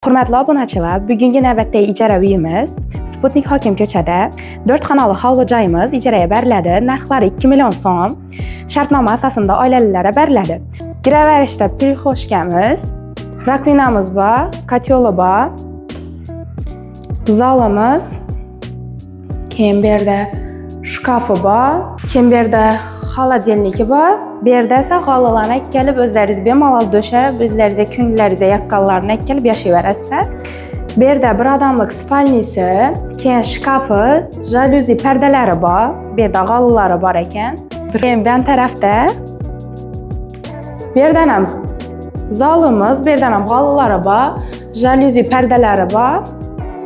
Hörmətli abunəçilər, bugünkü növbətdəki icara uyimiz Sputnik Hakim köçədə 4 xanalı havlu cayımız icarəyə bərilədi. Narxları 2 milyon so'm. Şərtnamə əsasında ailəlilərə bərilədi. Girəvərişdə pirxoşkamiz, rakvinamiz var, katyolu var, zalımız, keyin bu yerdə şkafı var, keyin bu yerdə xaladelniki var. Bu yerdə isə xalalarını əkəlib özləriniz bemalal döşəb, özlərinizə, könglərinizə, yaqqallarını əkəlib yaşayıverəsizlər. Bu yerdə bir adamlıq spalnisi, keyin şkafı, jaluzi pərdələri var. Bu yerdə xalaları var ekan. Keyin bu tərəfdə bir dənə zalımız, bir dənə xalaları var, jaluzi pərdələri var.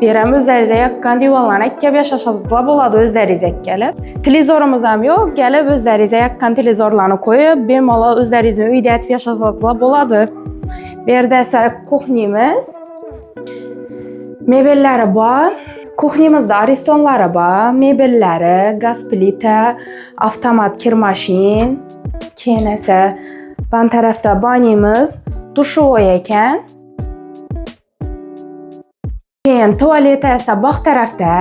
Birəm özlərinizə yaqqan divanlarını əkəb yaşasınızlar, болады özlərinizə gəlib. Televizorumuz ham yox, gəlib özlərinizə yaqqan televizorlarını qoyub, bemalal özlərinizin uyda yatıb yaşasınızlar, болады. Bu yerdə isə kuxnimiz, mebelləri var. Kuxnimizdə aristonları var, mebelləri, qaz plita, avtomat kirmaşin, keyin isə bu tərəfdə banimiz, duşovoy ekan. Keyin tualeti esa bax tərəfdə.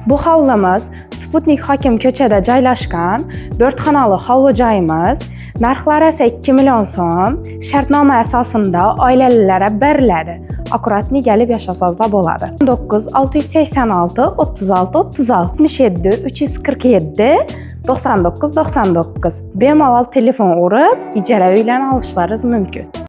Bu havlumuz Sputnik Hakim köçədə joylashgan 4 xanalı havlu joyimiz. Narxları esa 2 milyon so'm. Shartnoma asosida oilalilarga beriladi. Akkuratni gəlib yaşasazlar bo'ladi. 9 686 36 36 67 347 99 99 bemalol telefon urib ijara uylarni olishlaringiz mumkin.